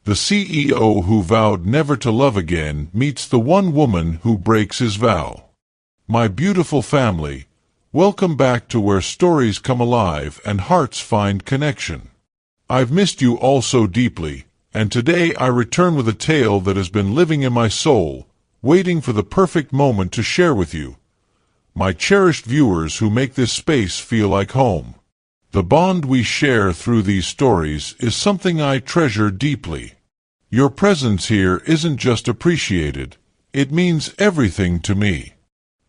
The CEO who vowed never to love again meets the one woman who breaks his vow. My beautiful family, welcome back to where stories come alive and hearts find connection. I've missed you all so deeply, and today I return with a tale that has been living in my soul, waiting for the perfect moment to share with you. My cherished viewers who make this space feel like home. The bond we share through these stories is something I treasure deeply. Your presence here isn't just appreciated, it means everything to me.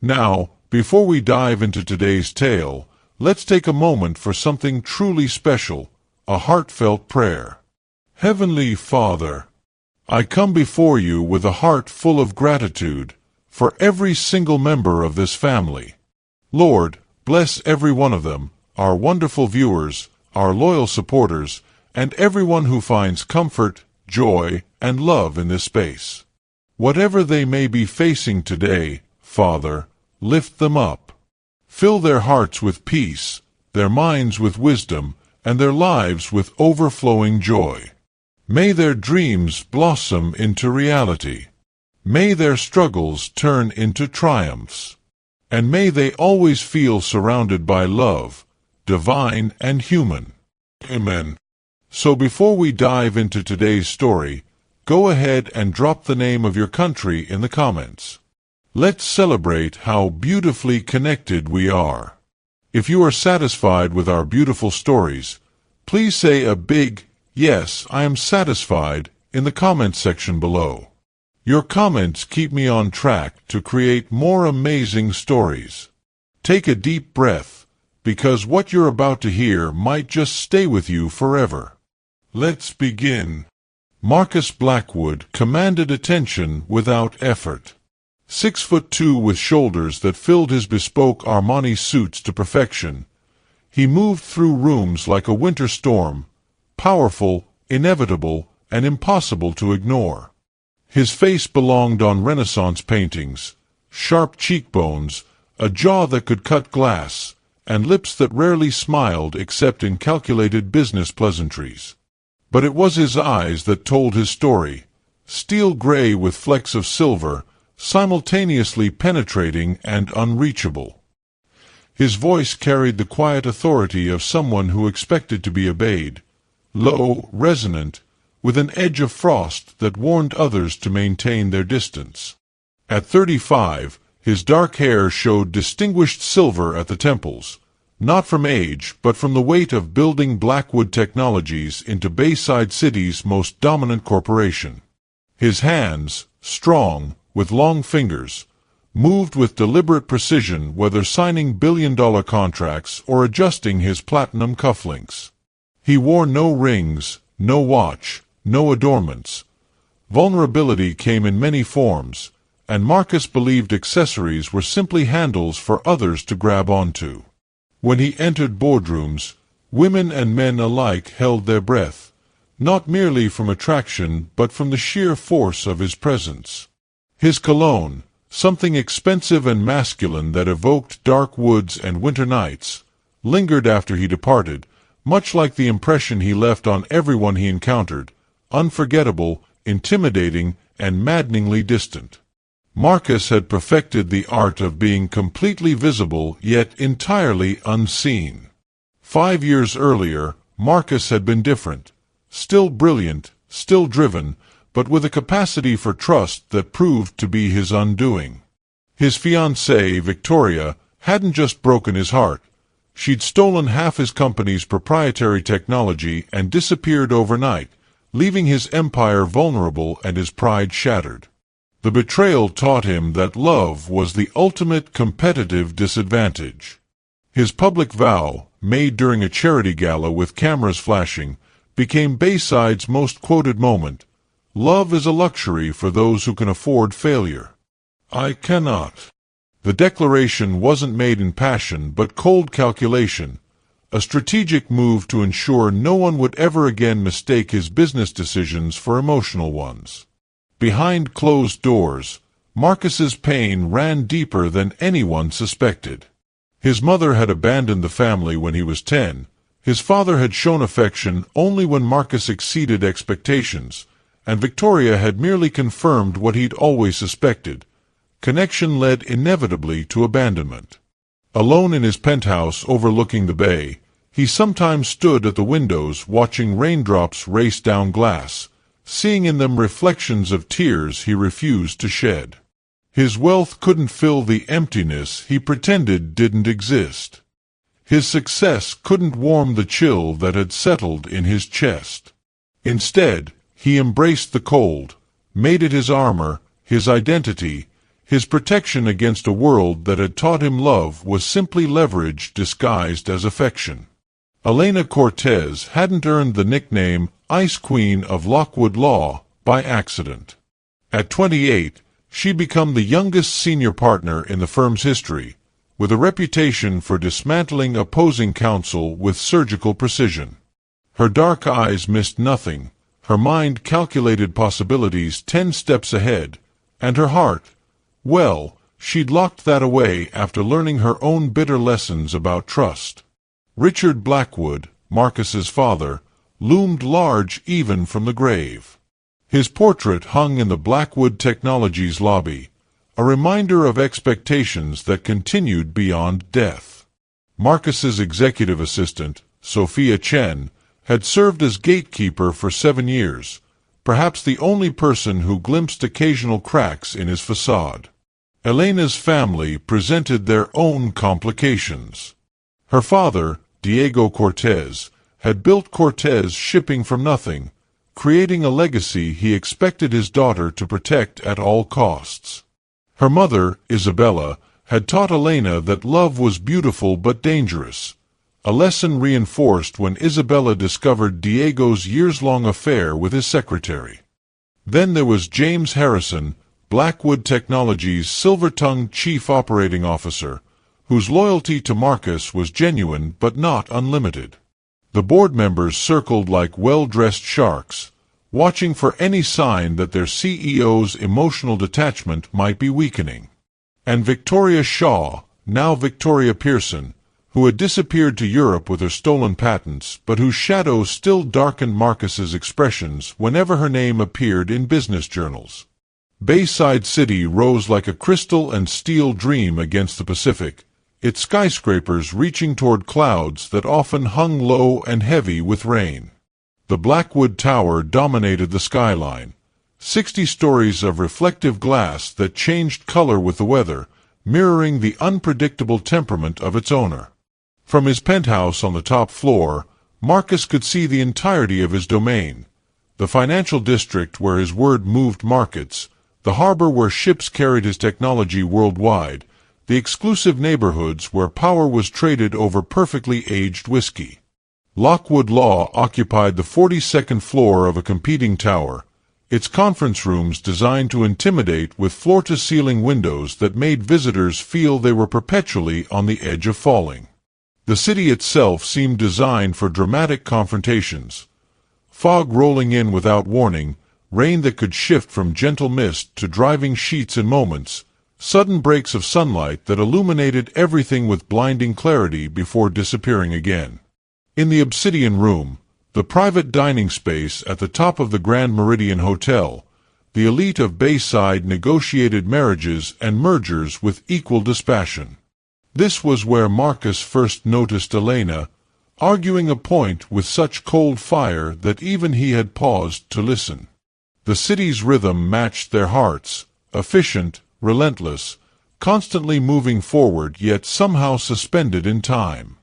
Now, before we dive into today's tale, let's take a moment for something truly special, a heartfelt prayer. Heavenly Father, I come before you with a heart full of gratitude for every single member of this family. Lord, bless every one of them, our wonderful viewers, our loyal supporters, and everyone who finds comfort, joy, and love in this space. Whatever they may be facing today, Father, lift them up. Fill their hearts with peace, their minds with wisdom, and their lives with overflowing joy. May their dreams blossom into reality. May their struggles turn into triumphs. And may they always feel surrounded by love, divine and human. Amen. So before we dive into today's story, go ahead and drop the name of your country in the comments. Let's celebrate how beautifully connected we are. If you are satisfied with our beautiful stories, please say a big, "Yes, I am satisfied," in the comments section below. Your comments keep me on track to create more amazing stories. Take a deep breath, because what you're about to hear might just stay with you forever. Let's begin. Marcus Blackwood commanded attention without effort. 6'2" with shoulders that filled his bespoke Armani suits to perfection, he moved through rooms like a winter storm, powerful, inevitable, and impossible to ignore. His face belonged on Renaissance paintings, sharp cheekbones, a jaw that could cut glass, and lips that rarely smiled except in calculated business pleasantries. But it was his eyes that told his story, steel gray with flecks of silver, simultaneously penetrating and unreachable. His voice carried the quiet authority of someone who expected to be obeyed, low, resonant, with an edge of frost that warned others to maintain their distance. At 35, his dark hair showed distinguished silver at the temples, not from age but from the weight of building Blackwood Technologies into Bayside City's most dominant corporation. His hands, strong, with long fingers, moved with deliberate precision whether signing billion-dollar contracts or adjusting his platinum cufflinks. He wore no rings, no watch, no adornments. Vulnerability came in many forms, and Marcus believed accessories were simply handles for others to grab onto. When he entered boardrooms, women and men alike held their breath, not merely from attraction but from the sheer force of his presence. His cologne, something expensive and masculine that evoked dark woods and winter nights, lingered after he departed, much like the impression he left on everyone he encountered, unforgettable, intimidating, and maddeningly distant. Marcus had perfected the art of being completely visible yet entirely unseen. 5 years earlier, Marcus had been different, still brilliant, still driven, but with a capacity for trust that proved to be his undoing. His fiancée, Victoria, hadn't just broken his heart. She'd stolen half his company's proprietary technology and disappeared overnight, leaving his empire vulnerable and his pride shattered. The betrayal taught him that love was the ultimate competitive disadvantage. His public vow, made during a charity gala with cameras flashing, became Bayside's most quoted moment. Love is a luxury for those who can afford failure. I cannot. The declaration wasn't made in passion but cold calculation, a strategic move to ensure no one would ever again mistake his business decisions for emotional ones. Behind closed doors, Marcus's pain ran deeper than anyone suspected. His mother had abandoned the family when he was 10. His father had shown affection only when Marcus exceeded expectations, and Victoria had merely confirmed what he'd always suspected. Connection led inevitably to abandonment. Alone in his penthouse overlooking the bay, he sometimes stood at the windows watching raindrops race down glass, seeing in them reflections of tears he refused to shed. His wealth couldn't fill the emptiness he pretended didn't exist. His success couldn't warm the chill that had settled in his chest. Instead, he embraced the cold, made it his armor, his identity, his protection against a world that had taught him love was simply leverage disguised as affection. Elena Cortez hadn't earned the nickname Ice Queen of Lockwood Law by accident. At 28, she'd become the youngest senior partner in the firm's history, with a reputation for dismantling opposing counsel with surgical precision. Her dark eyes missed nothing, her mind calculated possibilities 10 steps ahead, and her heart, well, she'd locked that away after learning her own bitter lessons about trust. Richard Blackwood, Marcus's father, loomed large even from the grave. His portrait hung in the Blackwood Technologies lobby, a reminder of expectations that continued beyond death. Marcus's executive assistant, Sophia Chen, had served as gatekeeper for 7 years, perhaps the only person who glimpsed occasional cracks in his facade. Elena's family presented their own complications. Her father, Diego Cortez, had built Cortez Shipping from nothing, creating a legacy he expected his daughter to protect at all costs. Her mother, Isabella, had taught Elena that love was beautiful but dangerous, a lesson reinforced when Isabella discovered Diego's years-long affair with his secretary. Then there was James Harrison, Blackwood Technologies' silver-tongued chief operating officer, whose loyalty to Marcus was genuine but not unlimited. The board members circled like well-dressed sharks, watching for any sign that their CEO's emotional detachment might be weakening. And Victoria Shaw, now Victoria Pearson, who had disappeared to Europe with her stolen patents, but whose shadow still darkened Marcus's expressions whenever her name appeared in business journals. Bayside City rose like a crystal and steel dream against the Pacific, its skyscrapers reaching toward clouds that often hung low and heavy with rain. The Blackwood Tower dominated the skyline, 60 stories of reflective glass that changed color with the weather, mirroring the unpredictable temperament of its owner. From his penthouse on the top floor, Marcus could see the entirety of his domain, the financial district where his word moved markets, the harbor where ships carried his technology worldwide, the exclusive neighborhoods where power was traded over perfectly aged whiskey. Lockwood Law occupied the 42nd floor of a competing tower, its conference rooms designed to intimidate with floor-to-ceiling windows that made visitors feel they were perpetually on the edge of falling. The city itself seemed designed for dramatic confrontations. Fog rolling in without warning, rain that could shift from gentle mist to driving sheets in moments, sudden breaks of sunlight that illuminated everything with blinding clarity before disappearing again. In the Obsidian Room, the private dining space at the top of the Grand Meridian Hotel, the elite of Bayside negotiated marriages and mergers with equal dispassion. This was where Marcus first noticed Elena, arguing a point with such cold fire that even he had paused to listen. The city's rhythm matched their hearts, efficient, relentless, constantly moving forward yet somehow suspended in time.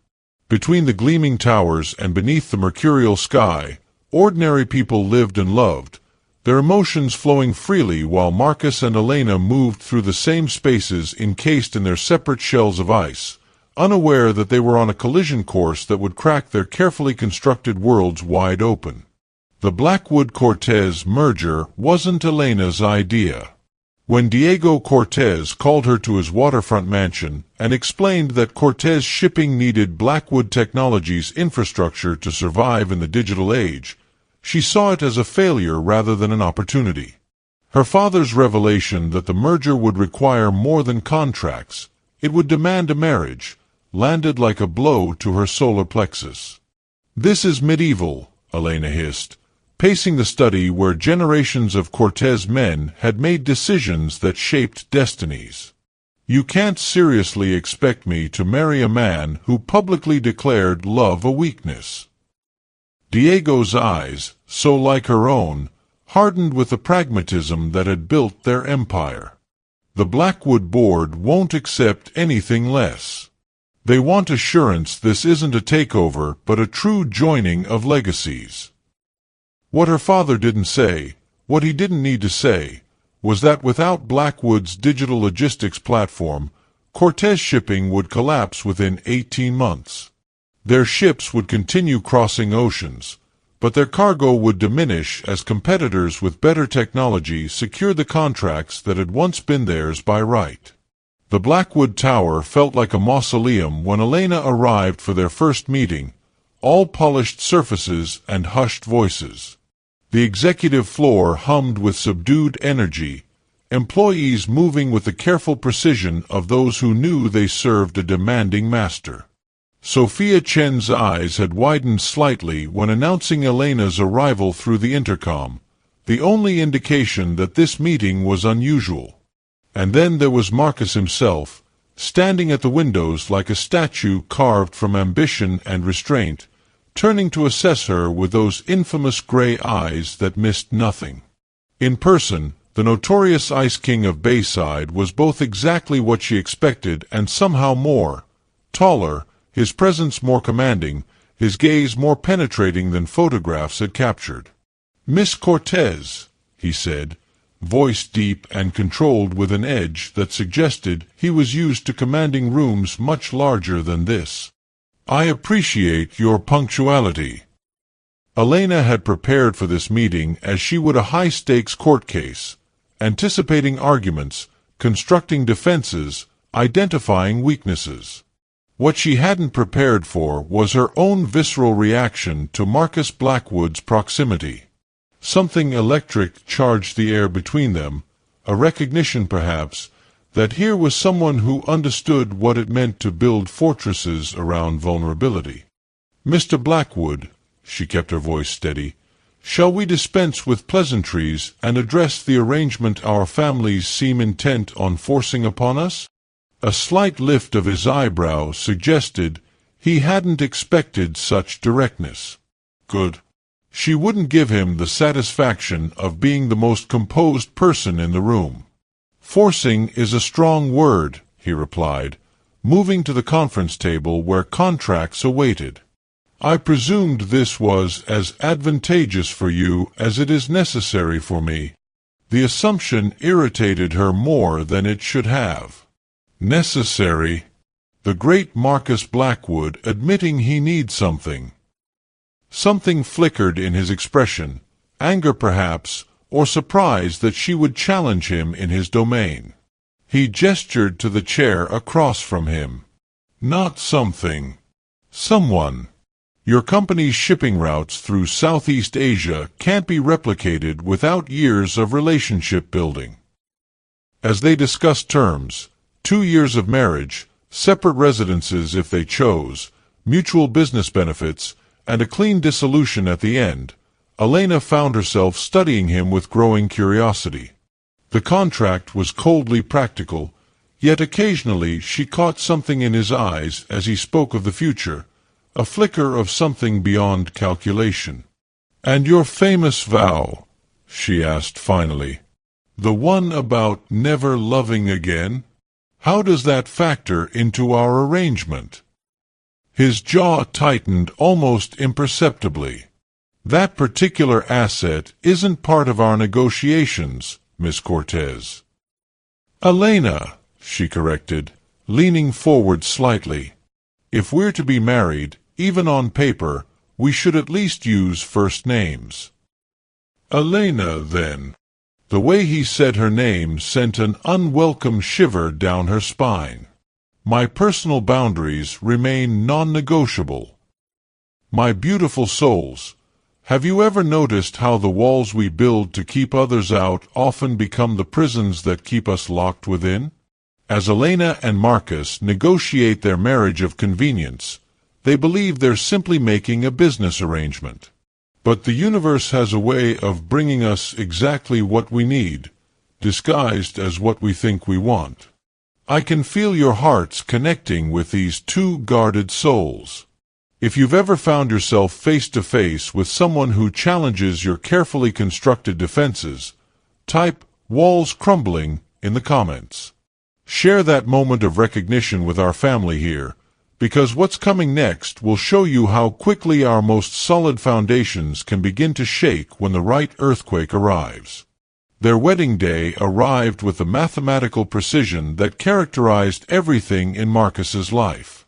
Between the gleaming towers and beneath the mercurial sky, ordinary people lived and loved, their emotions flowing freely while Marcus and Elena moved through the same spaces encased in their separate shells of ice, unaware that they were on a collision course that would crack their carefully constructed worlds wide open. The Blackwood-Cortez merger wasn't Elena's idea. When Diego Cortez called her to his waterfront mansion and explained that Cortez Shipping needed Blackwood Technologies infrastructure to survive in the digital age, she saw it as a failure rather than an opportunity. Her father's revelation that the merger would require more than contracts, it would demand a marriage, landed like a blow to her solar plexus. "This is medieval," Elena hissed, pacing the study where generations of Cortez men had made decisions that shaped destinies. You can't seriously expect me to marry a man who publicly declared love a weakness. Diego's eyes, so like her own, hardened with the pragmatism that had built their empire. The Blackwood board won't accept anything less. They want assurance this isn't a takeover but a true joining of legacies. What her father didn't say, what he didn't need to say, was that without Blackwood's digital logistics platform, Cortez shipping would collapse within 18 months. Their ships would continue crossing oceans, but their cargo would diminish as competitors with better technology secured the contracts that had once been theirs by right. The Blackwood Tower felt like a mausoleum when Elena arrived for their first meeting, all polished surfaces and hushed voices. The executive floor hummed with subdued energy, employees moving with the careful precision of those who knew they served a demanding master. Sophia Chen's eyes had widened slightly when announcing Elena's arrival through the intercom, the only indication that this meeting was unusual. And then there was Marcus himself, standing at the windows like a statue carved from ambition and restraint, turning to assess her with those infamous gray eyes that missed nothing. In person, the notorious Ice King of Bayside was both exactly what she expected and somehow more: taller, his presence more commanding, his gaze more penetrating than photographs had captured. "Miss Cortez," he said, voice deep and controlled with an edge that suggested he was used to commanding rooms much larger than this. "I appreciate your punctuality." Elena had prepared for this meeting as she would a high-stakes court case, anticipating arguments, constructing defenses, identifying weaknesses. What she hadn't prepared for was her own visceral reaction to Marcus Blackwood's proximity. Something electric charged the air between them, a recognition perhaps, that here was someone who understood what it meant to build fortresses around vulnerability. "Mr. Blackwood," she kept her voice steady, "shall we dispense with pleasantries and address the arrangement our families seem intent on forcing upon us?" A slight lift of his eyebrow suggested he hadn't expected such directness. Good. She wouldn't give him the satisfaction of being the most composed person in the room. "Forcing is a strong word," he replied, moving to the conference table where contracts awaited. "I presumed this was as advantageous for you as it is necessary for me." The assumption irritated her more than it should have. Necessary? The great Marcus Blackwood admitting he needs something. Something flickered in his expression, anger perhaps, or surprise that she would challenge him in his domain. He gestured to the chair across from him. "Not something. Someone. Your company's shipping routes through Southeast Asia can't be replicated without years of relationship building." As they discussed terms, 2 years of marriage, separate residences if they chose, mutual business benefits, and a clean dissolution at the end, Elena found herself studying him with growing curiosity. The contract was coldly practical, yet occasionally she caught something in his eyes as he spoke of the future, a flicker of something beyond calculation. "And your famous vow?" she asked finally. "The one about never loving again? How does that factor into our arrangement?" His jaw tightened almost imperceptibly. "That particular asset isn't part of our negotiations, Miss Cortez." "Elena," she corrected, leaning forward slightly. "If we're to be married, even on paper, we should at least use first names." "Elena, then." The way he said her name sent an unwelcome shiver down her spine. "My personal boundaries remain non-negotiable." "My beautiful souls, have you ever noticed how the walls we build to keep others out often become the prisons that keep us locked within?" As Elena and Marcus negotiate their marriage of convenience, they believe they're simply making a business arrangement. But the universe has a way of bringing us exactly what we need, disguised as what we think we want. I can feel your hearts connecting with these two guarded souls. If you've ever found yourself face to face with someone who challenges your carefully constructed defenses, type "walls crumbling" in the comments. Share that moment of recognition with our family here, because what's coming next will show you how quickly our most solid foundations can begin to shake when the right earthquake arrives. Their wedding day arrived with the mathematical precision that characterized everything in Marcus's life.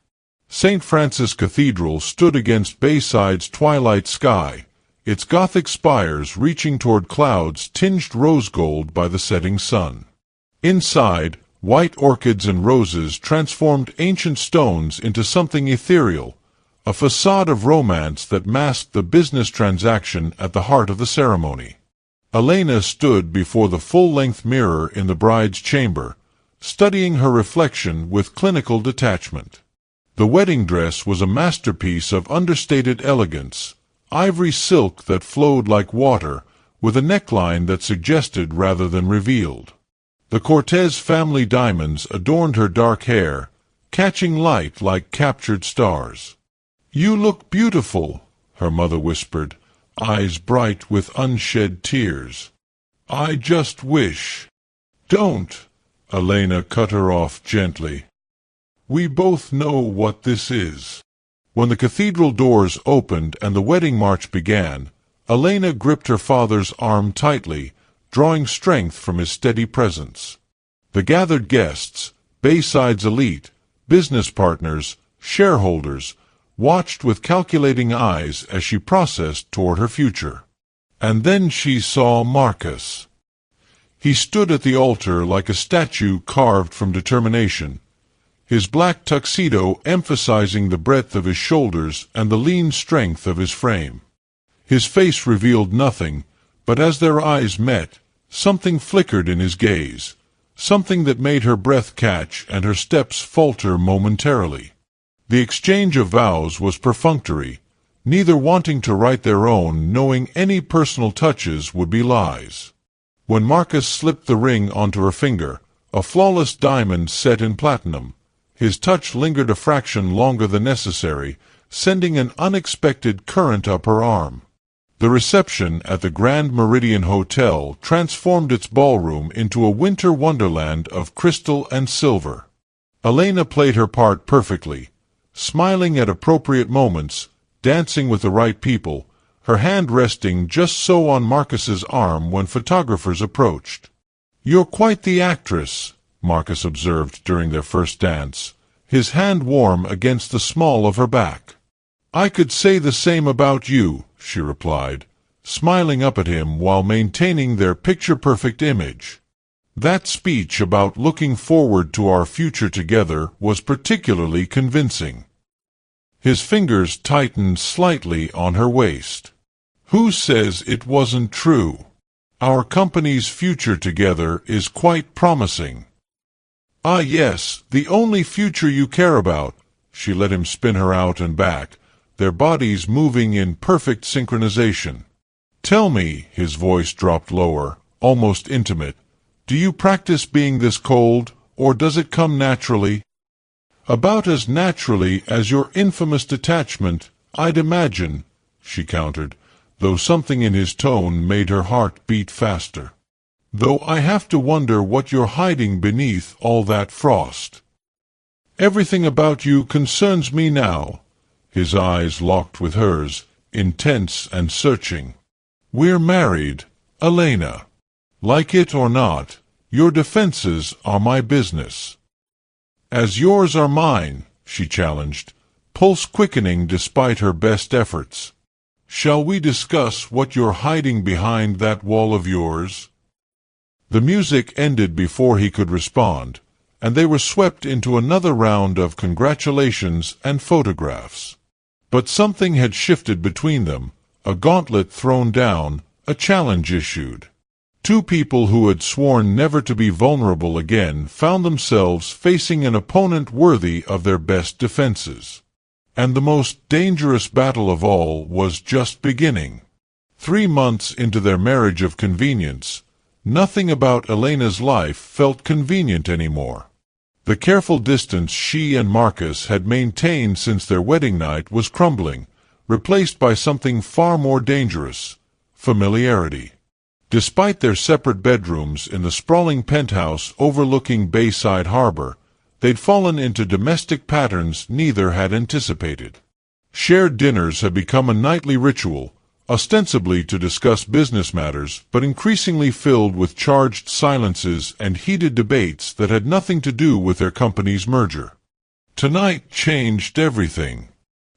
St. Francis Cathedral stood against Bayside's twilight sky, its Gothic spires reaching toward clouds tinged rose-gold by the setting sun. Inside, white orchids and roses transformed ancient stones into something ethereal, a facade of romance that masked the business transaction at the heart of the ceremony. Elena stood before the full-length mirror in the bride's chamber, studying her reflection with clinical detachment. The wedding dress was a masterpiece of understated elegance, ivory silk that flowed like water, with a neckline that suggested rather than revealed. The Cortez family diamonds adorned her dark hair, catching light like captured stars. "You look beautiful," her mother whispered, eyes bright with unshed tears. "I just wish—" "Don't," Elena cut her off gently. "We both know what this is." When the cathedral doors opened and the wedding march began, Elena gripped her father's arm tightly, drawing strength from his steady presence. The gathered guests, Bayside's elite, business partners, shareholders, watched with calculating eyes as she processed toward her future. And then she saw Marcus. He stood at the altar like a statue carved from determination, his black tuxedo emphasizing the breadth of his shoulders and the lean strength of his frame. His face revealed nothing, but as their eyes met, something flickered in his gaze, something that made her breath catch and her steps falter momentarily. The exchange of vows was perfunctory, neither wanting to write their own, knowing any personal touches would be lies. When Marcus slipped the ring onto her finger, a flawless diamond set in platinum, his touch lingered a fraction longer than necessary, sending an unexpected current up her arm. The reception at the Grand Meridian Hotel transformed its ballroom into a winter wonderland of crystal and silver. Elena played her part perfectly, smiling at appropriate moments, dancing with the right people, her hand resting just so on Marcus's arm when photographers approached. "You're quite the actress," Marcus observed during their first dance, his hand warm against the small of her back. "I could say the same about you," she replied, smiling up at him while maintaining their picture-perfect image. That speech about looking forward to our future together was particularly convincing. His fingers tightened slightly on her waist. "Who says it wasn't true? Our company's future together is quite promising." "Ah yes, the only future you care about." She let him spin her out and back, their bodies moving in perfect synchronization. "Tell me," his voice dropped lower, almost intimate, "do you practice being this cold, or does it come naturally?" "About as naturally as your infamous detachment, I'd imagine," she countered, though something in his tone made her heart beat faster. "Though I have to wonder what you're hiding beneath all that frost." "Everything about you concerns me now." His eyes locked with hers, intense and searching. "We're married, Elena. Like it or not, your defenses are my business." "As yours are mine," she challenged, pulse quickening despite her best efforts. "Shall we discuss what you're hiding behind that wall of yours?" The music ended before he could respond, and they were swept into another round of congratulations and photographs. But something had shifted between them, a gauntlet thrown down, a challenge issued. Two people who had sworn never to be vulnerable again found themselves facing an opponent worthy of their best defenses. And the most dangerous battle of all was just beginning. 3 months into their marriage of convenience, nothing about Elena's life felt convenient anymore. The careful distance she and Marcus had maintained since their wedding night was crumbling, replaced by something far more dangerous: familiarity. Despite their separate bedrooms in the sprawling penthouse overlooking Bayside Harbor, they'd fallen into domestic patterns neither had anticipated. Shared dinners had become a nightly ritual, ostensibly to discuss business matters, but increasingly filled with charged silences and heated debates that had nothing to do with their company's merger. Tonight changed everything.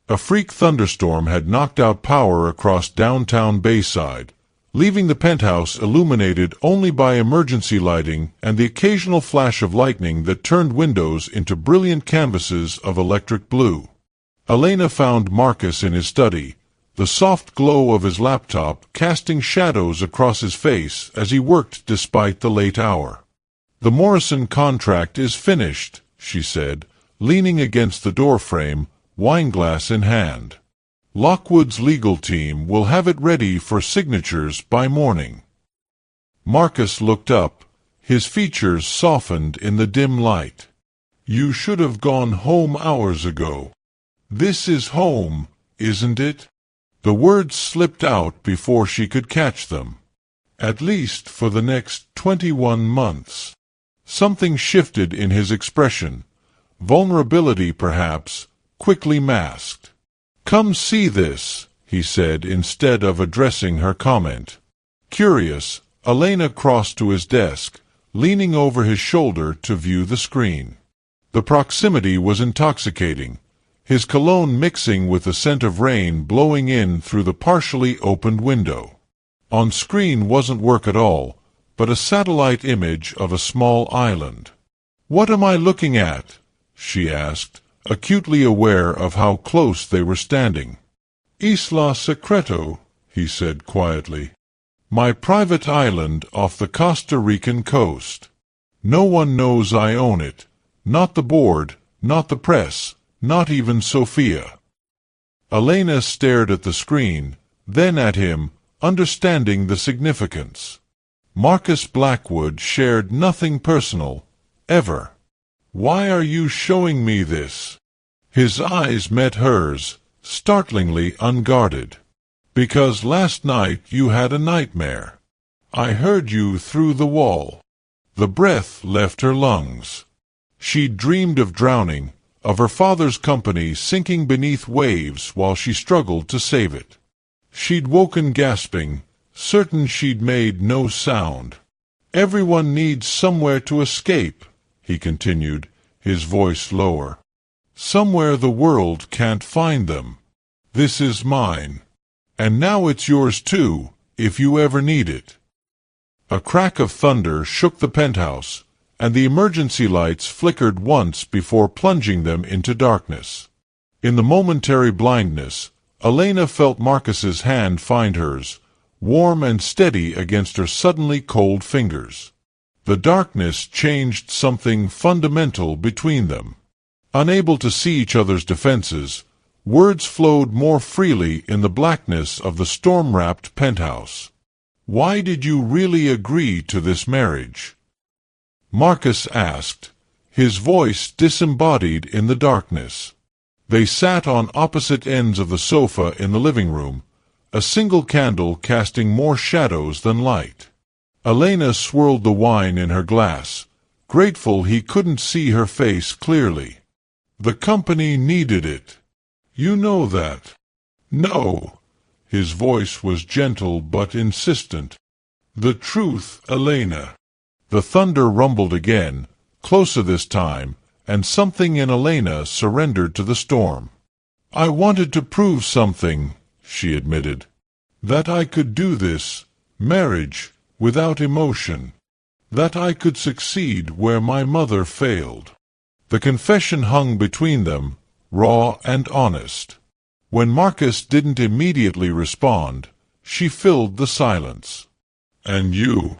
A freak thunderstorm had knocked out power across downtown Bayside, leaving the penthouse illuminated only by emergency lighting and the occasional flash of lightning that turned windows into brilliant canvases of electric blue. Elena found Marcus in his study, the soft glow of his laptop casting shadows across his face as he worked despite the late hour. "The Morrison contract is finished," she said, leaning against the doorframe, wineglass in hand. "Lockwood's legal team will have it ready for signatures by morning." Marcus looked up, his features softened in the dim light. "You should have gone home hours ago." "This is home, isn't it?" The words slipped out before she could catch them. "At least for the next 21 months. Something shifted in his expression. Vulnerability, perhaps, quickly masked. "Come see this," he said instead of addressing her comment. Curious, Elena crossed to his desk, leaning over his shoulder to view the screen. The proximity was intoxicating, his cologne mixing with the scent of rain blowing in through the partially opened window. On screen wasn't work at all, but a satellite image of a small island. "What am I looking at?" she asked, acutely aware of how close they were standing. "Isla Secreto," he said quietly. "My private island off the Costa Rican coast. No one knows I own it, not the board, not the press, not even Sophia." Elena stared at the screen, then at him, understanding the significance. Marcus Blackwood shared nothing personal, ever. "Why are you showing me this?" His eyes met hers, startlingly unguarded. "Because last night you had a nightmare. I heard you through the wall." The breath left her lungs. She'd dreamed of drowning, of her father's company sinking beneath waves while she struggled to save it. She'd woken gasping, certain she'd made no sound. "Everyone needs somewhere to escape," he continued, his voice lower. "Somewhere the world can't find them. This is mine. And now it's yours too, if you ever need it." A crack of thunder shook the penthouse, and the emergency lights flickered once before plunging them into darkness. In the momentary blindness, Elena felt Marcus's hand find hers, warm and steady against her suddenly cold fingers. The darkness changed something fundamental between them. Unable to see each other's defenses, words flowed more freely in the blackness of the storm-wrapped penthouse. "Why did you really agree to this marriage?" Marcus asked, his voice disembodied in the darkness. They sat on opposite ends of the sofa in the living room, a single candle casting more shadows than light. Elena swirled the wine in her glass, grateful he couldn't see her face clearly. "The company needed it. You know that." "No." His voice was gentle but insistent. "The truth, Elena." The thunder rumbled again, closer this time, and something in Elena surrendered to the storm. "I wanted to prove something," she admitted. "That I could do this, marriage, without emotion. That I could succeed where my mother failed." The confession hung between them, raw and honest. When Marcus didn't immediately respond, she filled the silence. "And you?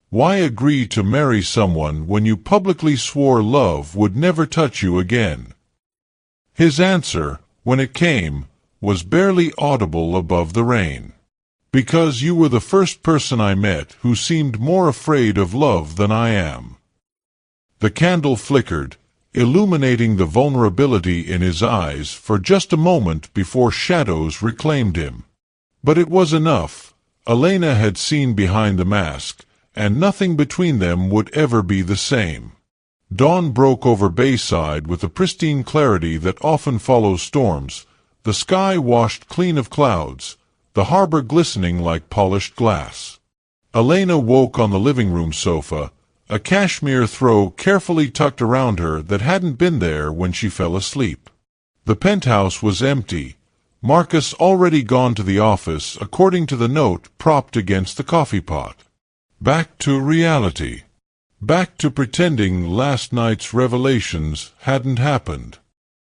Why agree to marry someone when you publicly swore love would never touch you again?" His answer, when it came, was barely audible above the rain. Because you were the first person I met who seemed more afraid of love than I am." The candle flickered, illuminating the vulnerability in his eyes for just a moment before shadows reclaimed him. But it was enough. Elena had seen behind the mask, and nothing between them would ever be the same. Dawn broke over Bayside with the pristine clarity that often follows storms, the sky washed clean of clouds, the harbor glistening like polished glass. Elena woke on the living room sofa, a cashmere throw carefully tucked around her that hadn't been there when she fell asleep. The penthouse was empty, Marcus already gone to the office according to the note propped against the coffee pot. Back to reality. Back to pretending last night's revelations hadn't happened.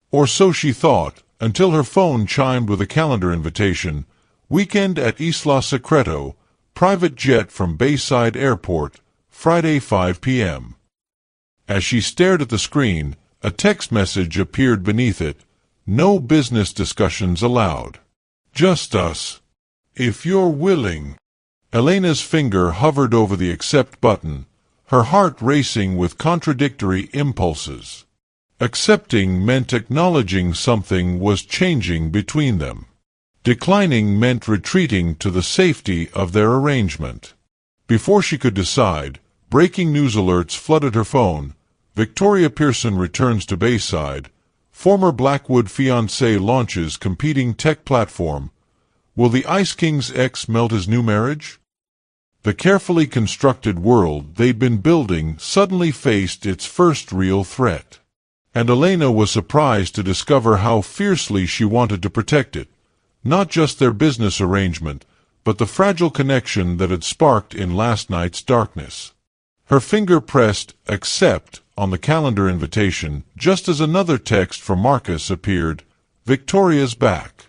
Or so she thought, until her phone chimed with a calendar invitation. Weekend at Isla Secreto, private jet from Bayside Airport, Friday 5 p.m. As she stared at the screen, a text message appeared beneath it. No business discussions allowed. Just us. If you're willing. Elena's finger hovered over the accept button, her heart racing with contradictory impulses. Accepting meant acknowledging something was changing between them. Declining meant retreating to the safety of their arrangement. Before she could decide, breaking news alerts flooded her phone. Victoria Pearson returns to Bayside. Former Blackwood fiancé launches competing tech platform. Will the Ice King's ex melt his new marriage? The carefully constructed world they'd been building suddenly faced its first real threat. And Elena was surprised to discover how fiercely she wanted to protect it. Not just their business arrangement, but the fragile connection that had sparked in last night's darkness. Her finger pressed accept on the calendar invitation just as another text from Marcus appeared. Victoria's back.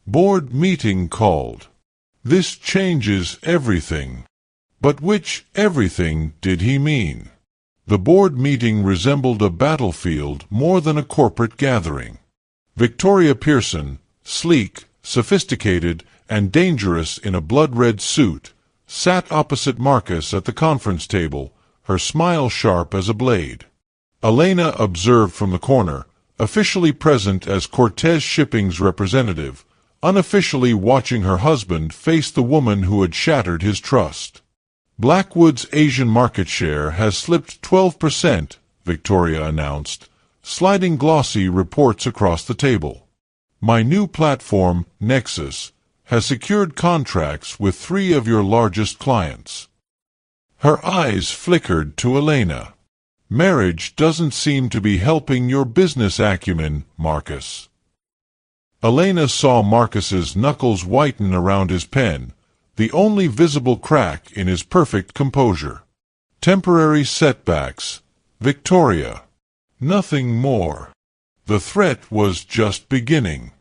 Board meeting called. This changes everything. But which everything did he mean? The board meeting resembled a battlefield more than a corporate gathering. Victoria Pearson, sleek, sophisticated, and dangerous in a blood-red suit, sat opposite Marcus at the conference table, her smile sharp as a blade. Elena observed from the corner, officially present as Cortez Shipping's representative, unofficially watching her husband face the woman who had shattered his trust. Blackwood's Asian market share has slipped 12%, Victoria announced, sliding glossy reports across the table. My new platform, Nexus, has secured contracts with 3 of your largest clients. Her eyes flickered to Elena. Marriage doesn't seem to be helping your business acumen, Marcus. Elena saw Marcus's knuckles whiten around his pen, the only visible crack in his perfect composure. Temporary setbacks, Victoria. Nothing more. The threat was just beginning.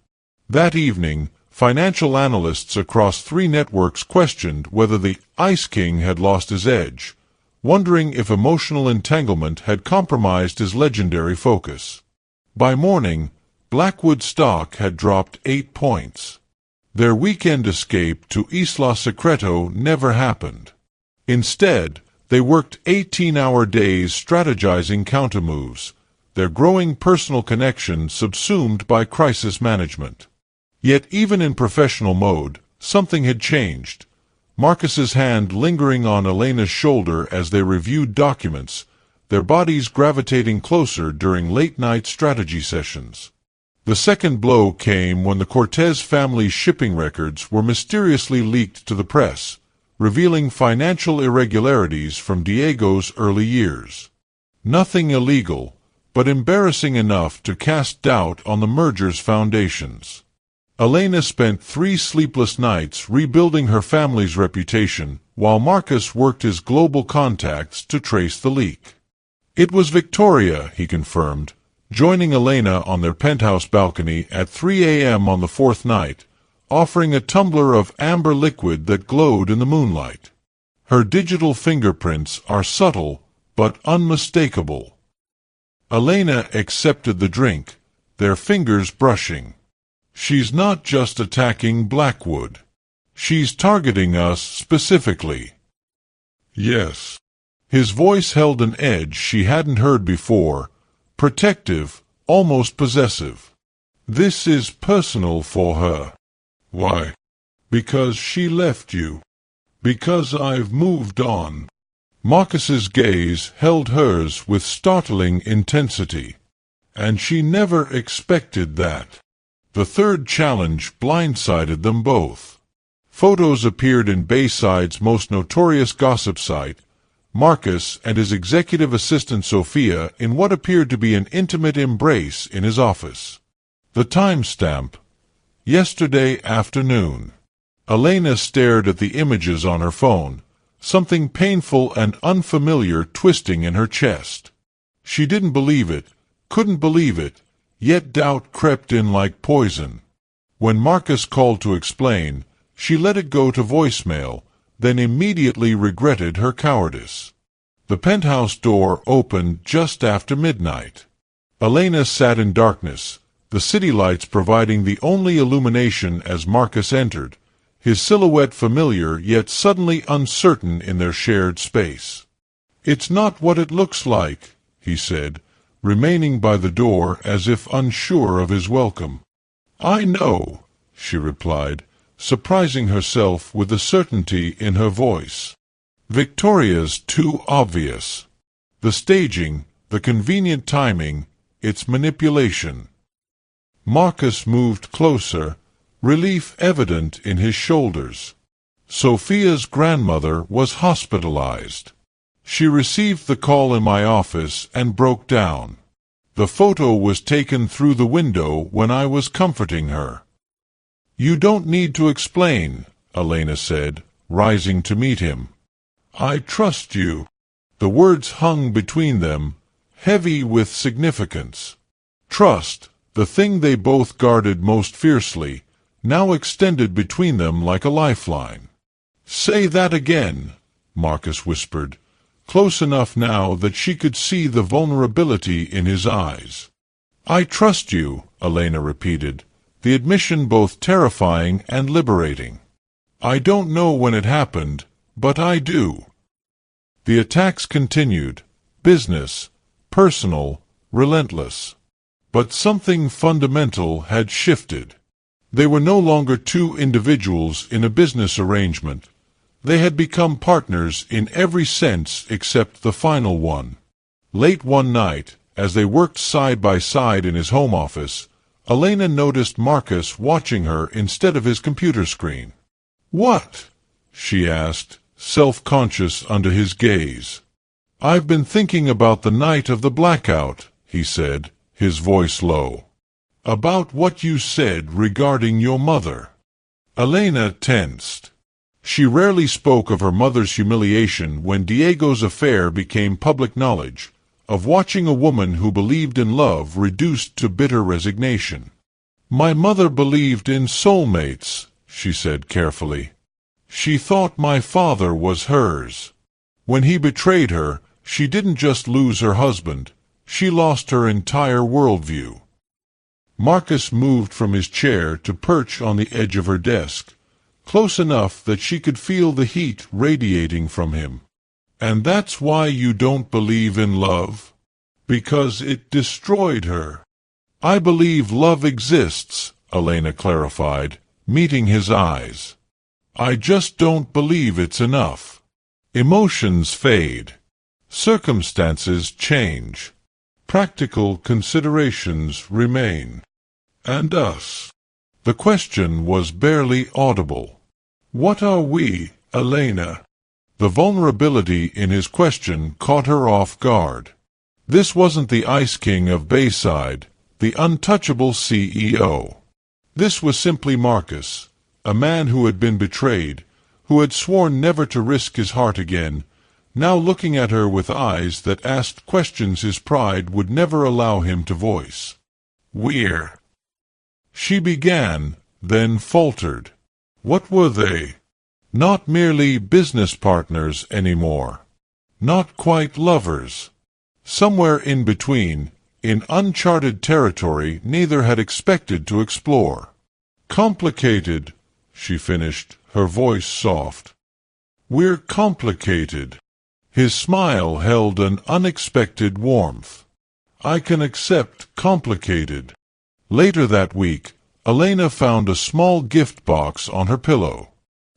That evening, financial analysts across 3 networks questioned whether the Ice King had lost his edge, wondering if emotional entanglement had compromised his legendary focus. By morning, Blackwood stock had dropped 8 points. Their weekend escape to Isla Secreto never happened. Instead, they worked 18-hour days strategizing countermoves, their growing personal connection subsumed by crisis management. Yet even in professional mode, something had changed. Marcus's hand lingering on Elena's shoulder as they reviewed documents, their bodies gravitating closer during late-night strategy sessions. The second blow came when the Cortez family's shipping records were mysteriously leaked to the press, revealing financial irregularities from Diego's early years. Nothing illegal, but embarrassing enough to cast doubt on the merger's foundations. Elena spent 3 sleepless nights rebuilding her family's reputation, while Marcus worked his global contacts to trace the leak. It was Victoria, he confirmed, joining Elena on their penthouse balcony at 3 a.m. on the 4th night, offering a tumbler of amber liquid that glowed in the moonlight. Her digital fingerprints are subtle, but unmistakable. Elena accepted the drink, their fingers brushing. She's not just attacking Blackwood. She's targeting us specifically." "Yes." His voice held an edge she hadn't heard before, protective, almost possessive. "This is personal for her." "Why?" "Because she left you. Because I've moved on." Marcus's gaze held hers with startling intensity. And she never expected that. The third challenge blindsided them both. Photos appeared in Bayside's most notorious gossip site, Marcus and his executive assistant Sophia in what appeared to be an intimate embrace in his office. The timestamp: yesterday afternoon. Elena stared at the images on her phone, something painful and unfamiliar twisting in her chest. She didn't believe it, couldn't believe it, yet doubt crept in like poison. When Marcus called to explain, she let it go to voicemail, then immediately regretted her cowardice. The penthouse door opened just after midnight. Elena sat in darkness, the city lights providing the only illumination as Marcus entered, his silhouette familiar yet suddenly uncertain in their shared space. "It's not what it looks like," he said, remaining by the door as if unsure of his welcome. "I know," she replied, surprising herself with the certainty in her voice. "Victoria's too obvious. The staging, the convenient timing, its manipulation." Marcus moved closer, relief evident in his shoulders. Sophia's grandmother was hospitalized. She received the call in my office and broke down. The photo was taken through the window when I was comforting her. "You don't need to explain," Elena said, rising to meet him. "I trust you." The words hung between them, heavy with significance. Trust, the thing they both guarded most fiercely, now extended between them like a lifeline. "Say that again," Marcus whispered, close enough now that she could see the vulnerability in his eyes. "I trust you," Elena repeated, the admission both terrifying and liberating. "I don't know when it happened, but I do." The attacks continued, business, personal, relentless. But something fundamental had shifted. They were no longer two individuals in a business arrangement. They had become partners in every sense except the final one. Late one night, as they worked side by side in his home office, Elena noticed Marcus watching her instead of his computer screen. "What?" she asked, self-conscious under his gaze. "I've been thinking about the night of the blackout," he said, his voice low. "About what you said regarding your mother." Elena tensed. She rarely spoke of her mother's humiliation when Diego's affair became public knowledge, of watching a woman who believed in love reduced to bitter resignation. "My mother believed in soulmates," she said carefully. "She thought my father was hers. When he betrayed her, she didn't just lose her husband, she lost her entire worldview." Marcus moved from his chair to perch on the edge of her desk, close enough that she could feel the heat radiating from him. "And that's why you don't believe in love? Because it destroyed her." "I believe love exists," Elena clarified, meeting his eyes. "I just don't believe it's enough. Emotions fade. Circumstances change. Practical considerations remain. And us." The question was barely audible. "What are we, Elena?" The vulnerability in his question caught her off guard. This wasn't the Ice King of Bayside, the untouchable CEO. This was simply Marcus, a man who had been betrayed, who had sworn never to risk his heart again, now looking at her with eyes that asked questions his pride would never allow him to voice. "We're—" she began, then faltered. What were they? Not merely business partners anymore. Not quite lovers. Somewhere in between, in uncharted territory neither had expected to explore. "Complicated," she finished, her voice soft. "We're complicated." His smile held an unexpected warmth. "I can accept complicated." Later that week, Elena found a small gift box on her pillow.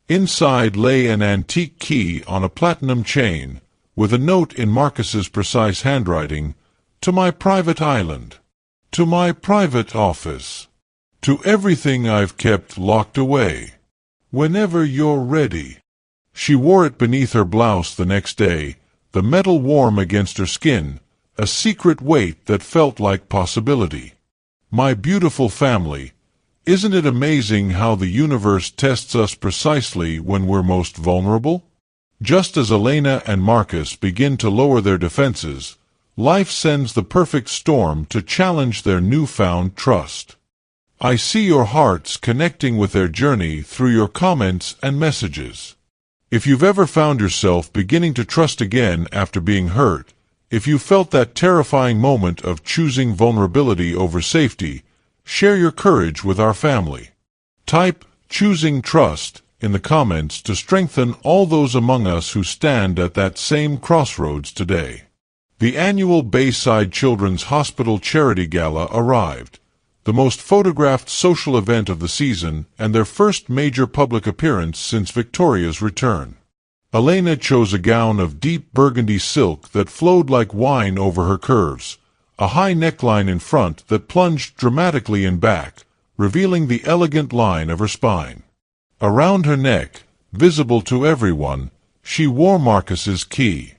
Inside lay an antique key on a platinum chain, with a note in Marcus's precise handwriting, "To my private island. To my private office. To everything I've kept locked away. Whenever you're ready." She wore it beneath her blouse the next day, the metal warm against her skin, a secret weight that felt like possibility. My beautiful family, isn't it amazing how the universe tests us precisely when we're most vulnerable? Just as Elena and Marcus begin to lower their defenses, life sends the perfect storm to challenge their newfound trust. I see your hearts connecting with their journey through your comments and messages. If you've ever found yourself beginning to trust again after being hurt, if you felt that terrifying moment of choosing vulnerability over safety, share your courage with our family. Type "choosing trust" in the comments to strengthen all those among us who stand at that same crossroads today. The annual Bayside Children's Hospital Charity Gala arrived, the most photographed social event of the season and their first major public appearance since Victoria's return. Elena chose a gown of deep burgundy silk that flowed like wine over her curves, a high neckline in front that plunged dramatically in back, revealing the elegant line of her spine. Around her neck, visible to everyone, she wore Marcus's key.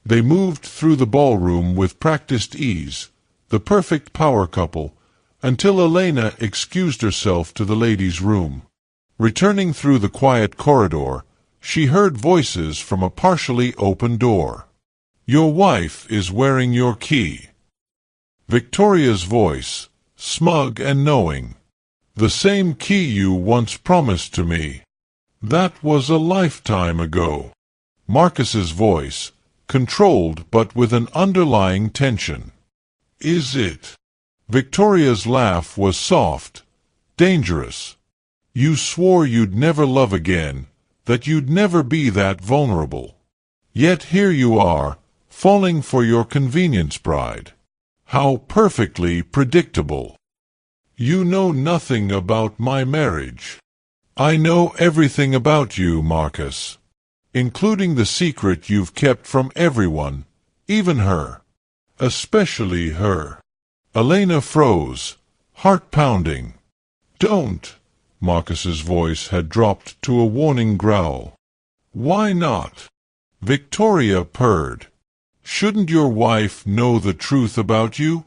They moved through the ballroom with practiced ease, the perfect power couple, until Elena excused herself to the ladies' room. Returning through the quiet corridor, she heard voices from a partially open door. "Your wife is wearing your key." Victoria's voice, smug and knowing. "The same key you once promised to me." "That was a lifetime ago." Marcus's voice, controlled but with an underlying tension. "Is it?" Victoria's laugh was soft, dangerous. "You swore you'd never love again, that you'd never be that vulnerable. Yet here you are, falling for your convenience bride. How perfectly predictable. You know nothing about my marriage." "I know everything about you, Marcus, including the secret you've kept from everyone, even her. Especially her." Elena froze, heart pounding. "Don't." Marcus's voice had dropped to a warning growl. "Why not?" Victoria purred. "Shouldn't your wife know the truth about you?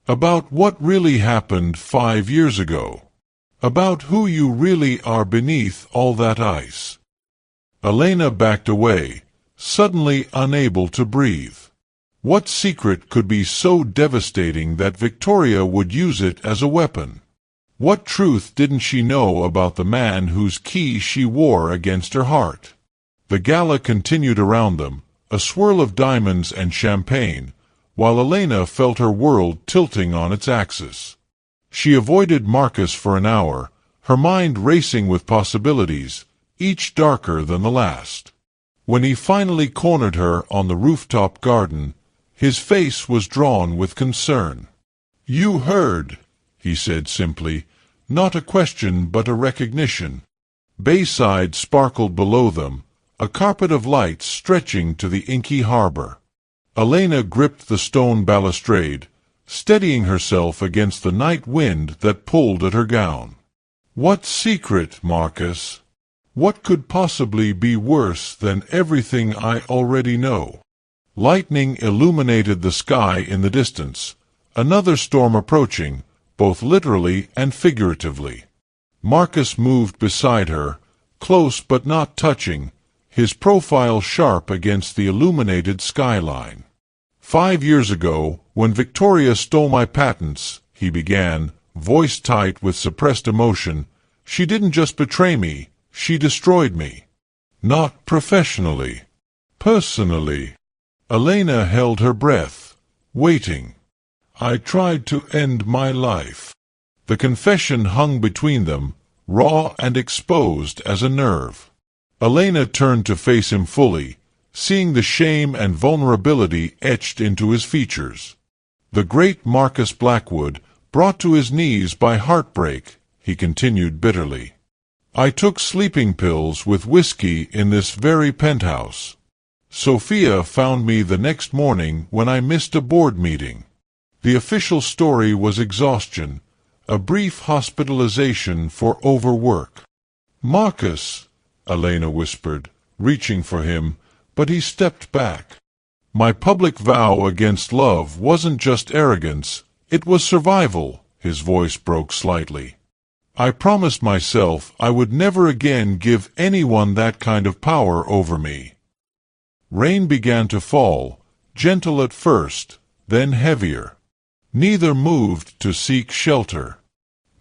About what really happened 5 years ago? About who you really are beneath all that ice?" Elena backed away, suddenly unable to breathe. What secret could be so devastating that Victoria would use it as a weapon? What truth didn't she know about the man whose key she wore against her heart? The gala continued around them, a swirl of diamonds and champagne, while Elena felt her world tilting on its axis. She avoided Marcus for an hour, her mind racing with possibilities, each darker than the last. When he finally cornered her on the rooftop garden, his face was drawn with concern. "You heard," he said simply, not a question but a recognition. Bayside sparkled below them, a carpet of lights stretching to the inky harbor. Elena gripped the stone balustrade, steadying herself against the night wind that pulled at her gown. "What secret, Marcus? What could possibly be worse than everything I already know?" Lightning illuminated the sky in the distance, another storm approaching, both literally and figuratively. Marcus moved beside her, close but not touching, his profile sharp against the illuminated skyline. "5 years ago, when Victoria stole my patents," he began, voice tight with suppressed emotion, "she didn't just betray me, she destroyed me. Not professionally. Personally." Elena held her breath, waiting. "I tried to end my life." The confession hung between them, raw and exposed as a nerve. Elena turned to face him fully, seeing the shame and vulnerability etched into his features. "The great Marcus Blackwood, brought to his knees by heartbreak," he continued bitterly. "I took sleeping pills with whiskey in this very penthouse. Sophia found me the next morning when I missed a board meeting. The official story was exhaustion, a brief hospitalization for overwork." "Marcus," Elena whispered, reaching for him, but he stepped back. "My public vow against love wasn't just arrogance, it was survival," his voice broke slightly. "I promised myself I would never again give anyone that kind of power over me." Rain began to fall, gentle at first, then heavier. Neither moved to seek shelter.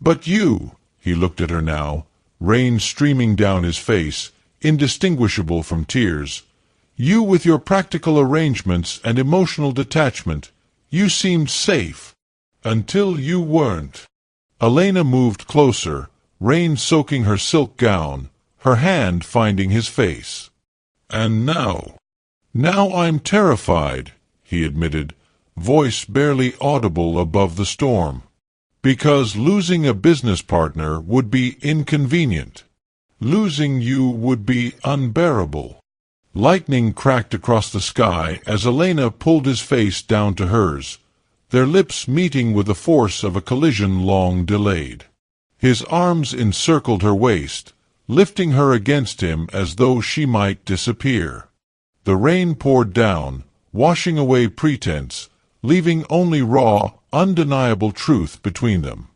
"But you," he looked at her now, rain streaming down his face, indistinguishable from tears, "you with your practical arrangements and emotional detachment, you seemed safe. Until you weren't." Elena moved closer, rain soaking her silk gown, her hand finding his face. "And now I'm terrified," he admitted, voice barely audible above the storm. "Because losing a business partner would be inconvenient. Losing you would be unbearable." Lightning cracked across the sky as Elena pulled his face down to hers, their lips meeting with the force of a collision long delayed. His arms encircled her waist, lifting her against him as though she might disappear. The rain poured down, washing away pretense, leaving only raw, undeniable truth between them.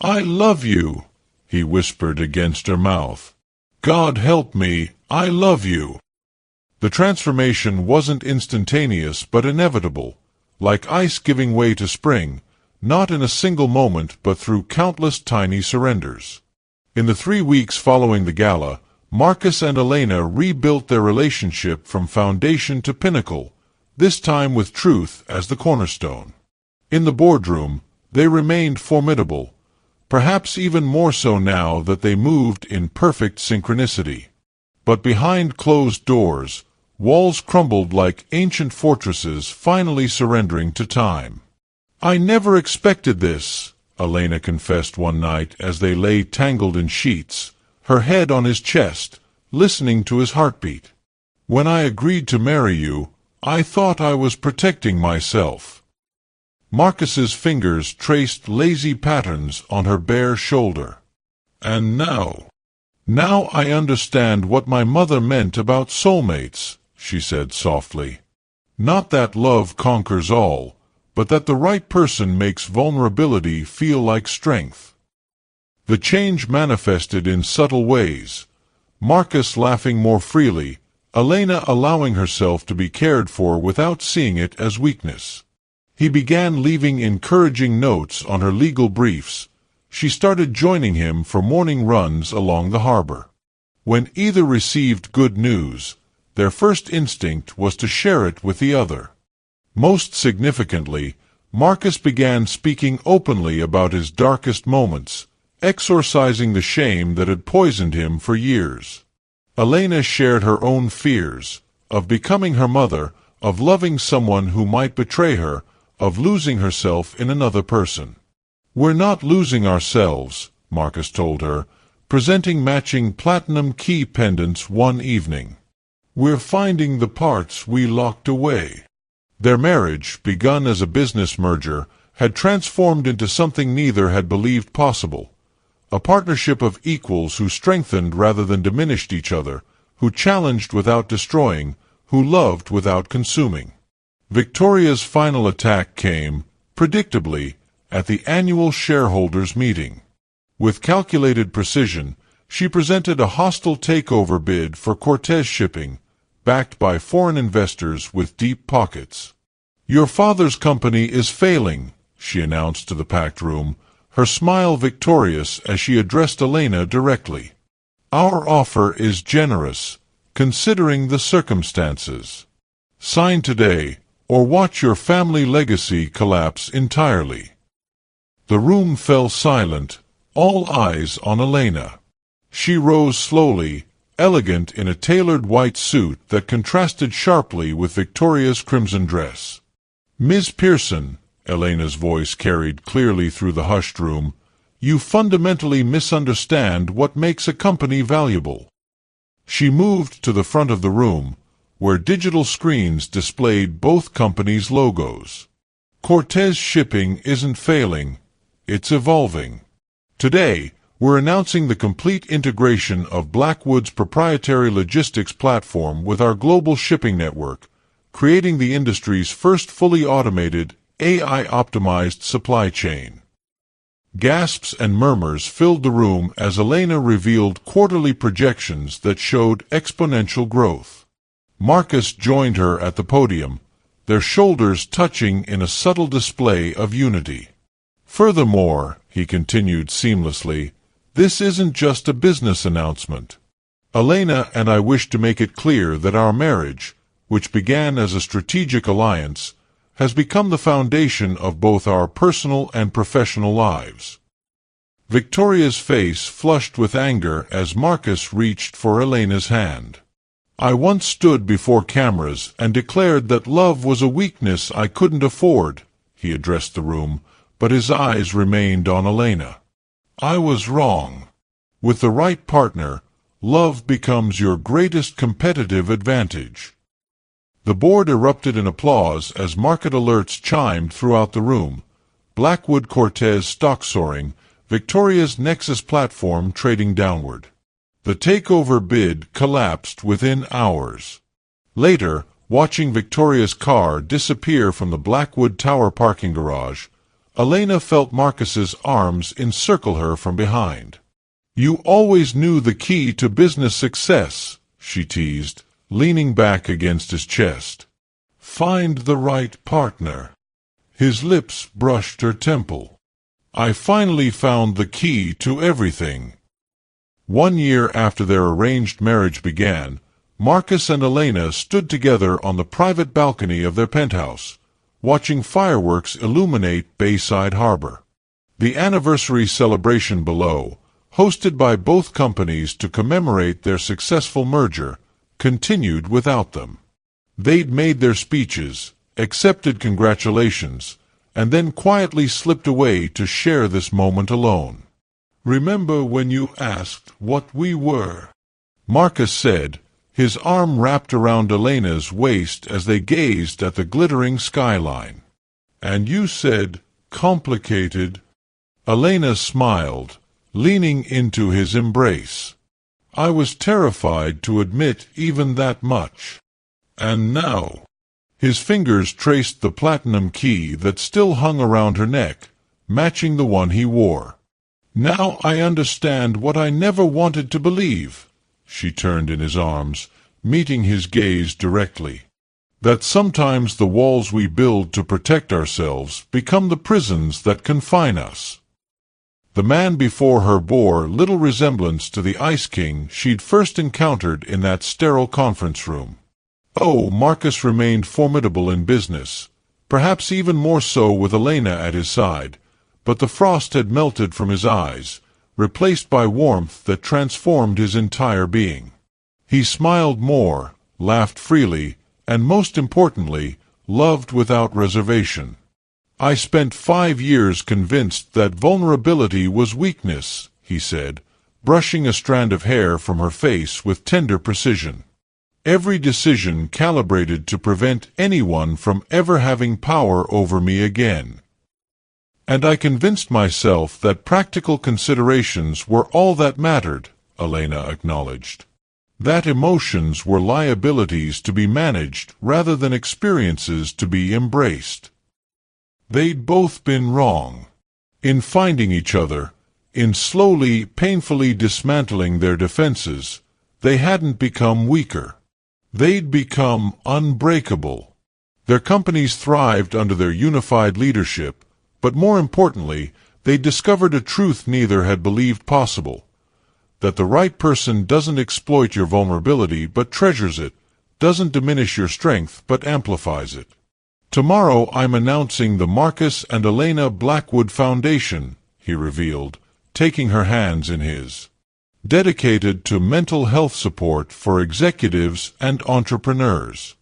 "I love you," he whispered against her mouth. "God help me, I love you." The transformation wasn't instantaneous but inevitable, like ice giving way to spring, not in a single moment but through countless tiny surrenders. In the 3 weeks following the gala, Marcus and Elena rebuilt their relationship from foundation to pinnacle, this time with truth as the cornerstone. In the boardroom, they remained formidable, perhaps even more so now that they moved in perfect synchronicity. But behind closed doors, walls crumbled like ancient fortresses finally surrendering to time. "I never expected this," Elena confessed one night as they lay tangled in sheets, her head on his chest, listening to his heartbeat. "When I agreed to marry you, I thought I was protecting myself." Marcus's fingers traced lazy patterns on her bare shoulder. "And now I understand what my mother meant about soulmates," she said softly. "Not that love conquers all, but that the right person makes vulnerability feel like strength." The change manifested in subtle ways, Marcus laughing more freely, Elena allowing herself to be cared for without seeing it as weakness. He began leaving encouraging notes on her legal briefs. She started joining him for morning runs along the harbor. When either received good news, their first instinct was to share it with the other. Most significantly, Marcus began speaking openly about his darkest moments, exorcising the shame that had poisoned him for years. Elena shared her own fears, of becoming her mother, of loving someone who might betray her, of losing herself in another person. "We're not losing ourselves," Marcus told her, presenting matching platinum key pendants one evening. "We're finding the parts we locked away." Their marriage, begun as a business merger, had transformed into something neither had believed possible. A partnership of equals who strengthened rather than diminished each other, who challenged without destroying, who loved without consuming. Victoria's final attack came, predictably, at the annual shareholders' meeting. With calculated precision, she presented a hostile takeover bid for Cortez Shipping, backed by foreign investors with deep pockets. "Your father's company is failing," she announced to the packed room, her smile victorious as she addressed Elena directly. "Our offer is generous, considering the circumstances. Sign today, or watch your family legacy collapse entirely." The room fell silent, all eyes on Elena. She rose slowly, elegant in a tailored white suit that contrasted sharply with Victoria's crimson dress. "Ms. Pearson," Elena's voice carried clearly through the hushed room, "you fundamentally misunderstand what makes a company valuable." She moved to the front of the room, where digital screens displayed both companies' logos. "Cortez Shipping isn't failing, it's evolving. Today, we're announcing the complete integration of Blackwood's proprietary logistics platform with our global shipping network, creating the industry's first fully automated, AI-optimized supply chain." Gasps and murmurs filled the room as Elena revealed quarterly projections that showed exponential growth. Marcus joined her at the podium, their shoulders touching in a subtle display of unity. "Furthermore," he continued seamlessly, "this isn't just a business announcement. Elena and I wish to make it clear that our marriage, which began as a strategic alliance, has become the foundation of both our personal and professional lives." Victoria's face flushed with anger as Marcus reached for Elena's hand. "I once stood before cameras and declared that love was a weakness I couldn't afford," he addressed the room, but his eyes remained on Elena. "I was wrong. With the right partner, love becomes your greatest competitive advantage." The board erupted in applause as market alerts chimed throughout the room. Blackwood Cortez stock soaring, Victoria's Nexus platform trading downward. The takeover bid collapsed within hours. Later, watching Victoria's car disappear from the Blackwood Tower parking garage, Elena felt Marcus's arms encircle her from behind. "You always knew the key to business success," she teased, leaning back against his chest. "Find the right partner." His lips brushed her temple. "I finally found the key to everything." 1 year after their arranged marriage began, Marcus and Elena stood together on the private balcony of their penthouse, watching fireworks illuminate Bayside Harbor. The anniversary celebration below, hosted by both companies to commemorate their successful merger, continued without them. They'd made their speeches, accepted congratulations, and then quietly slipped away to share this moment alone. "Remember when you asked what we were?" Marcus said, his arm wrapped around Elena's waist as they gazed at the glittering skyline. "And you said, complicated." Elena smiled, leaning into his embrace. "I was terrified to admit even that much. And now—" His fingers traced the platinum key that still hung around her neck, matching the one he wore. "Now I understand what I never wanted to believe." She turned in his arms, meeting his gaze directly. "That sometimes the walls we build to protect ourselves become the prisons that confine us." The man before her bore little resemblance to the Ice King she'd first encountered in that sterile conference room. Oh, Marcus remained formidable in business, perhaps even more so with Elena at his side, but the frost had melted from his eyes, replaced by warmth that transformed his entire being. He smiled more, laughed freely, and most importantly, loved without reservation. "I spent 5 years convinced that vulnerability was weakness," he said, brushing a strand of hair from her face with tender precision. "Every decision calibrated to prevent anyone from ever having power over me again. And I convinced myself that practical considerations were all that mattered," Elena acknowledged. "That emotions were liabilities to be managed rather than experiences to be embraced." They'd both been wrong. In finding each other, in slowly, painfully dismantling their defenses, they hadn't become weaker. They'd become unbreakable. Their companies thrived under their unified leadership, but more importantly, they discovered a truth neither had believed possible: that the right person doesn't exploit your vulnerability but treasures it, doesn't diminish your strength but amplifies it. "Tomorrow I'm announcing the Marcus and Elena Blackwood Foundation," he revealed, taking her hands in his. dedicated to mental health support for executives and entrepreneurs.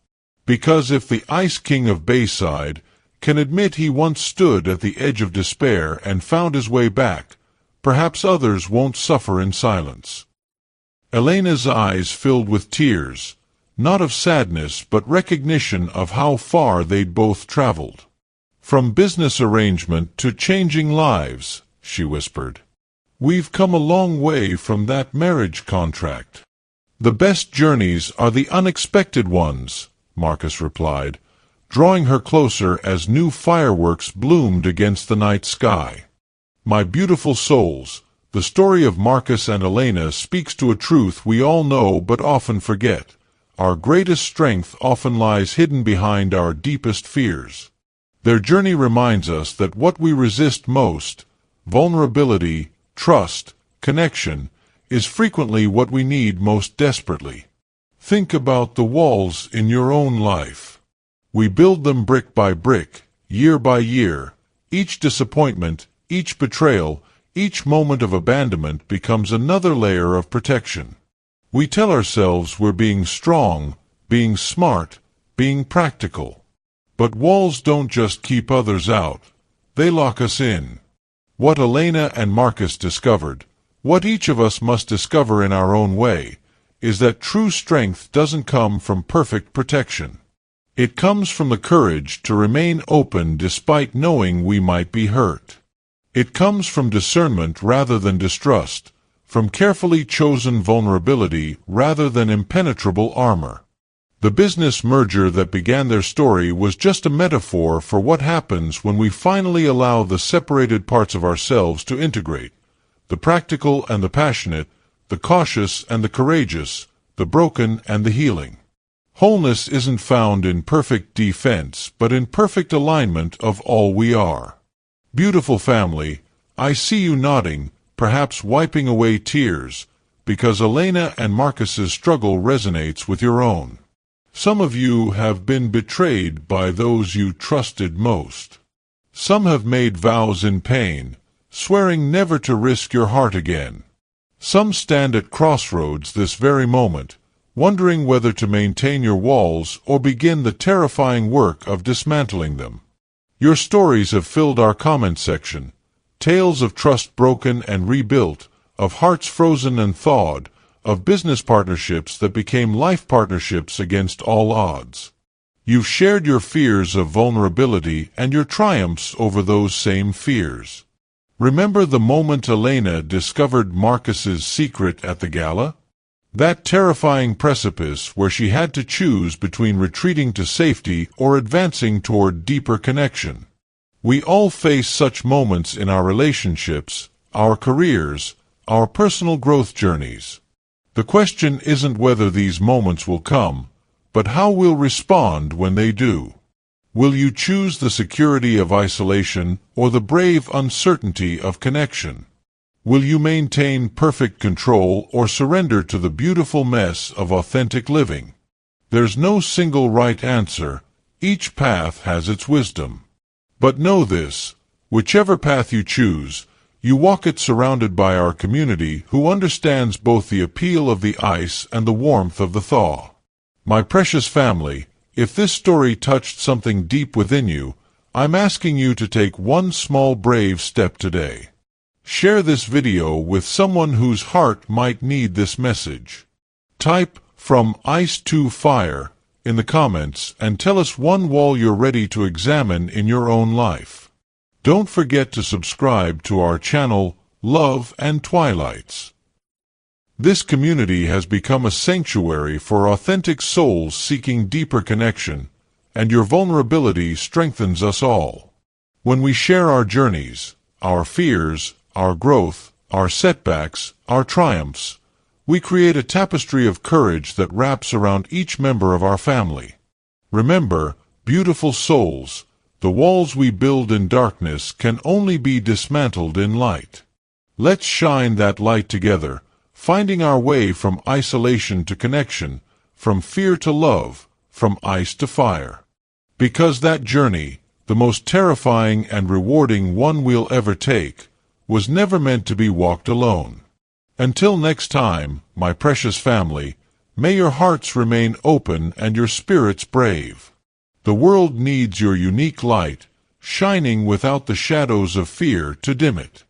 Because if the Ice King of Bayside can admit he once stood at the edge of despair and found his way back, perhaps others won't suffer in silence. Elena's eyes filled with tears, not of sadness but recognition of how far they'd both traveled. "From business arrangement to changing lives," she whispered. "We've come a long way from that marriage contract." "The best journeys are the unexpected ones," Marcus replied, drawing her closer as new fireworks bloomed against the night sky. "My beautiful souls, the story of Marcus and Elena speaks to a truth we all know but often forget. Our greatest strength often lies hidden behind our deepest fears. Their journey reminds us that what we resist most, vulnerability, trust, connection, is frequently what we need most desperately. Think about the walls in your own life. We build them brick by brick, year by year. Each disappointment, each betrayal, each moment of abandonment becomes another layer of protection. We tell ourselves we're being strong, being smart, being practical. But walls don't just keep others out, they lock us in. What Elena and Marcus discovered, what each of us must discover in our own way, is that true strength doesn't come from perfect protection. It comes from the courage to remain open despite knowing we might be hurt. It comes from discernment rather than distrust, from carefully chosen vulnerability rather than impenetrable armor. The business merger that began their story was just a metaphor for what happens when we finally allow the separated parts of ourselves to integrate: the practical and the passionate, the cautious and the courageous, the broken and the healing. Wholeness isn't found in perfect defense, but in perfect alignment of all we are. Beautiful family, I see you nodding, perhaps wiping away tears, because Elena and Marcus's struggle resonates with your own. Some of you have been betrayed by those you trusted most. Some have made vows in pain, swearing never to risk your heart again. Some stand at crossroads this very moment, wondering whether to maintain your walls or begin the terrifying work of dismantling them. Your stories have filled our comment section, tales of trust broken and rebuilt, of hearts frozen and thawed, of business partnerships that became life partnerships against all odds. You've shared your fears of vulnerability and your triumphs over those same fears. Remember the moment Elena discovered Marcus's secret at the gala? That terrifying precipice where she had to choose between retreating to safety or advancing toward deeper connection. We all face such moments in our relationships, our careers, our personal growth journeys. The question isn't whether these moments will come, but how we'll respond when they do. Will you choose the security of isolation or the brave uncertainty of connection? Will you maintain perfect control or surrender to the beautiful mess of authentic living? There's no single right answer. Each path has its wisdom. But know this, whichever path you choose, you walk it surrounded by our community who understands both the appeal of the ice and the warmth of the thaw. My precious family, if this story touched something deep within you, I'm asking you to take one small brave step today. Share this video with someone whose heart might need this message. Type "From Ice to Fire" in the comments and tell us one wall you're ready to examine in your own life. Don't forget to subscribe to our channel, Love and Twilights. This community has become a sanctuary for authentic souls seeking deeper connection, and your vulnerability strengthens us all. When we share our journeys, our fears, our growth, our setbacks, our triumphs, we create a tapestry of courage that wraps around each member of our family. Remember, beautiful souls, the walls we build in darkness can only be dismantled in light. Let's shine that light together, finding our way from isolation to connection, from fear to love, from ice to fire. Because that journey, the most terrifying and rewarding one we'll ever take, was never meant to be walked alone. Until next time, my precious family, may your hearts remain open and your spirits brave. The world needs your unique light, shining without the shadows of fear to dim it.